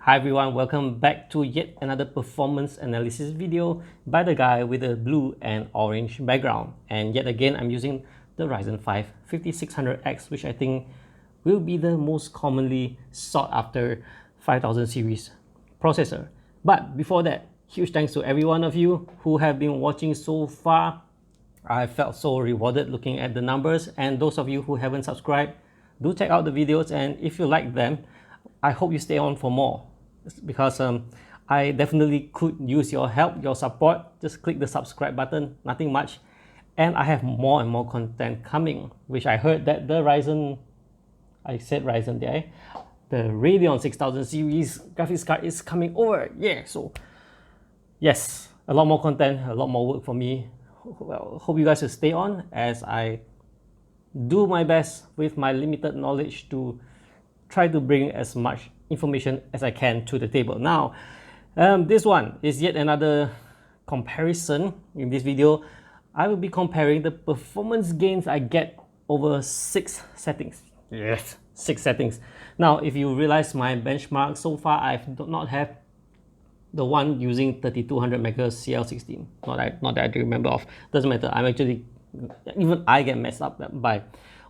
Hi everyone, welcome back to yet another performance analysis video by the guy with a blue and orange background. And yet again, I'm using the Ryzen 5 5600X, which I think will be the most commonly sought after 5000 series processor. But before that, huge thanks to every one of you who have been watching so far. I felt so rewarded looking at the numbers, and those of you who haven't subscribed, do check out the videos, and if you like them, I hope you stay on for more, because I definitely could use your help, your support. Just click the subscribe button, nothing much, and I have more and more content coming, which I heard that the Ryzen, I said Ryzen there, the Radeon 6000 series graphics card is coming over. Yeah, so yes, a lot more content, a lot more work for me. Well, hope you guys will stay on as I do my best with my limited knowledge to try to bring as much information as I can to the table. Now, this one is yet another comparison. In this video, I will be comparing the performance gains I get over 6 settings. Yes, 6 settings. Now, if you realize my benchmark so far, I do not have the one using 3200 MHz CL16. Not that I do remember of. Doesn't matter. I'm actually, even I get messed up by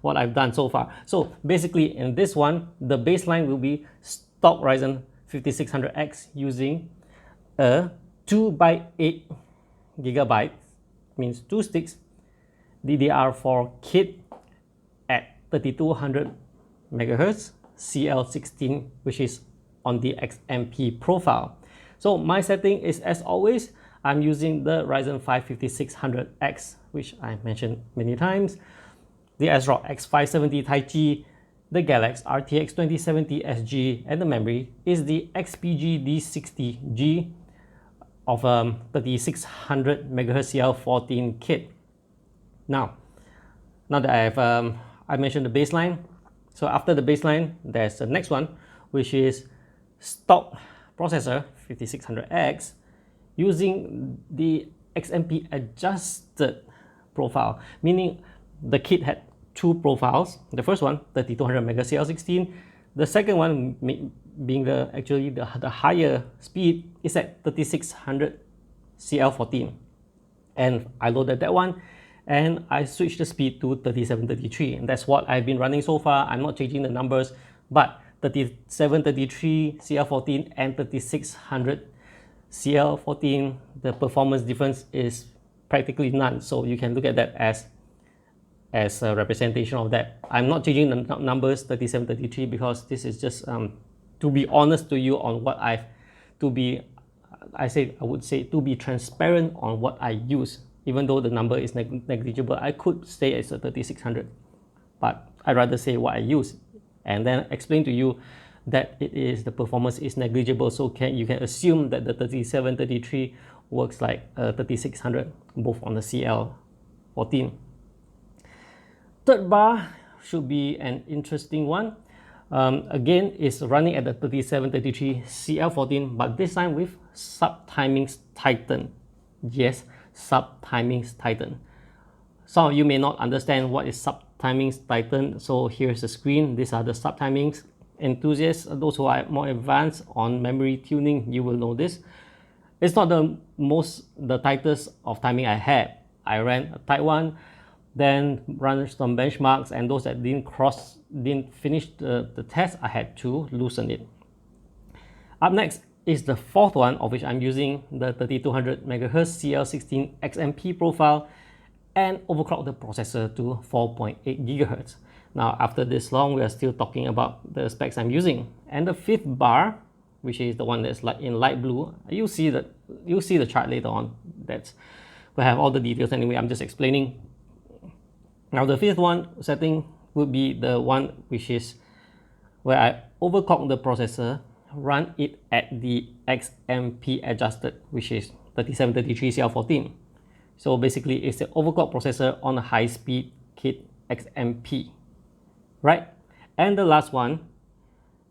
what I've done so far. So basically, in this one, the baseline will be stock Ryzen 5600X using a 2x8 GB, means 2 sticks, DDR4 kit at 3200 MHz CL16, which is on the XMP profile. So my setting is, as always, I'm using the Ryzen 5 5600X, which I mentioned many times, the ASRock X570 Taichi, the Galax RTX 2070 SG, and the memory is the XPG D60G of 3600 MHz CL14 kit. Now that I mentioned the baseline, so after the baseline, there's the next one, which is stock processor 5600X using the XMP adjusted profile, meaning the kit had 2 profiles. The first one, 3200 MHz CL16. The second one, being the higher speed, is at 3600 CL14. And I loaded that one, and I switched the speed to 3733. And that's what I've been running so far. I'm not changing the numbers, but 3733 CL14 and 3600 CL14, the performance difference is practically none. So you can look at that as a representation of that. I'm not changing the numbers 3733 because this is just to be honest to you on what I would say to be transparent on what I use. Even though the number is negligible, I could say it's a 3600, but I'd rather say what I use and then explain to you that the performance is negligible, so you can assume that the 3733 works like 3600, both on the CL14. Third bar should be an interesting one. Again, it's running at the 3733 CL14, but this time with sub-timings tightened. Yes, sub-timings tightened. Some of you may not understand what is sub-timings tightened, so here's the screen. These are the sub-timings. Enthusiasts, those who are more advanced on memory tuning, you will know this. It's not the tightest of timing I had. I ran a tight one, then run some benchmarks, and those that didn't finish the test, I had to loosen it. Up next is the fourth one, of which I'm using the 3200 MHz CL16 XMP profile and overclock the processor to 4.8 GHz. Now, after this long, we are still talking about the specs I'm using. And the fifth bar, which is the one that's in light blue, you'll see the chart later on. We have all the details anyway. I'm just explaining. Now, the fifth one setting would be the one which is where I overclock the processor, run it at the XMP adjusted, which is 3733 CL14. So basically, it's the overclock processor on a high-speed kit XMP, right? And the last one,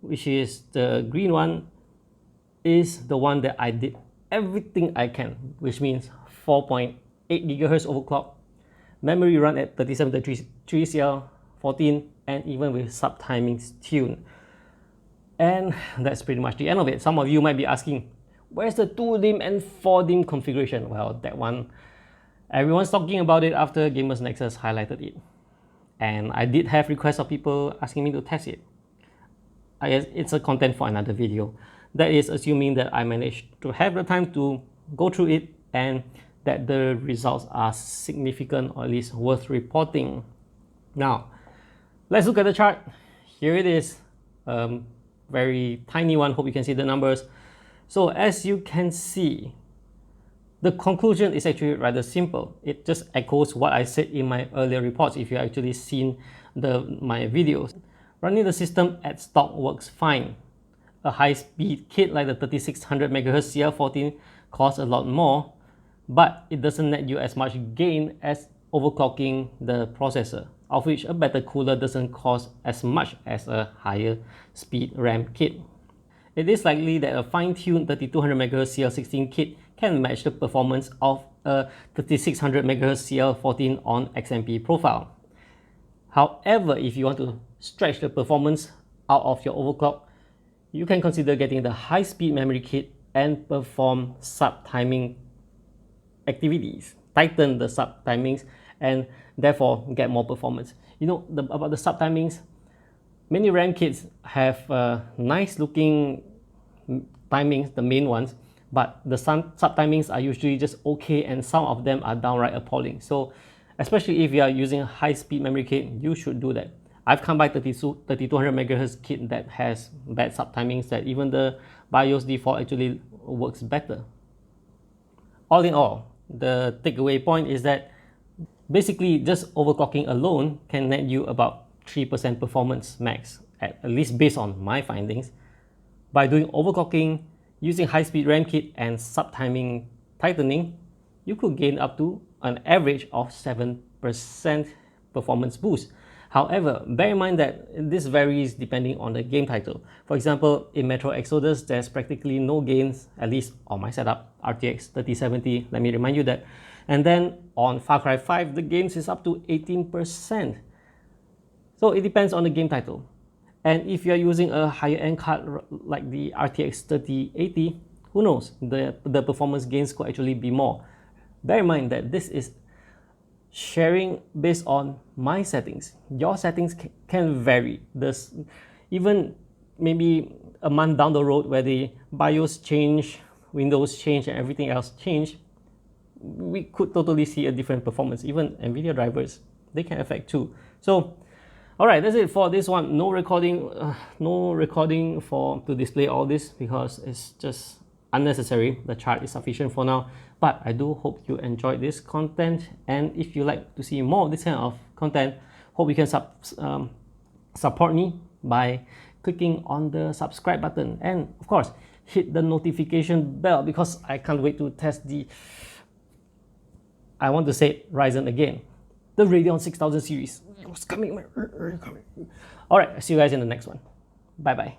which is the green one, is the one that I did everything I can, which means 4.8 GHz overclock, memory run at 3733 CL14, and even with sub-timings tuned. And that's pretty much the end of it. Some of you might be asking, where's the 2DIMM and 4DIMM configuration? Well, that one, everyone's talking about it after Gamers Nexus highlighted it. And I did have requests of people asking me to test it. I guess it's a content for another video. That is assuming that I managed to have the time to go through it and that the results are significant or at least worth reporting. Now, let's look at the chart. Here it is. Very tiny one. Hope you can see the numbers. So as you can see, the conclusion is actually rather simple. It just echoes what I said in my earlier reports if you actually seen my videos. Running the system at stock works fine. A high-speed kit like the 3600 MHz CL14 costs a lot more, but it doesn't net you as much gain as overclocking the processor, of which a better cooler doesn't cost as much as a higher speed RAM kit. It is likely that a fine-tuned 3200 MHz CL16 kit can match the performance of a 3600 MHz CL14 on XMP profile. However, if you want to stretch the performance out of your overclock, you can consider getting the high-speed memory kit and perform sub-timing activities. Tighten the sub-timings and therefore get more performance. You know, about the sub-timings, many RAM kits have nice looking timings, the main ones, but the sub-timings are usually just okay and some of them are downright appalling. So especially if you are using a high-speed memory kit, you should do that. I've come by 3200 MHz kit that has bad sub-timings that even the BIOS default actually works better. All in all, the takeaway point is that basically just overclocking alone can net you about 3% performance max, at least based on my findings. By doing overclocking, using high-speed RAM kit and sub-timing tightening, you could gain up to an average of 7% performance boost. However, bear in mind that this varies depending on the game title. For example, in Metro Exodus, there's practically no gains, at least on my setup, RTX 3070, let me remind you that. And then on Far Cry 5, the gains is up to 18%. So it depends on the game title. And if you're using a higher end card like the RTX 3080, who knows, the performance gains could actually be more. Bear in mind that this is sharing based on my settings. Your settings can vary. There's even maybe a month down the road where the BIOS change, Windows change, and everything else change, we could totally see a different performance. Even NVIDIA drivers, they can affect too. So, all right, that's it for this one. No recording to display all this because it's just unnecessary. The chart is sufficient for now. But I do hope you enjoyed this content, and if you like to see more of this kind of content, hope you can support me by clicking on the subscribe button, and of course hit the notification bell because I can't wait to test the, I want to say Ryzen again, the Radeon 6000 series. It's coming. All right, see you guys in the next one. Bye bye.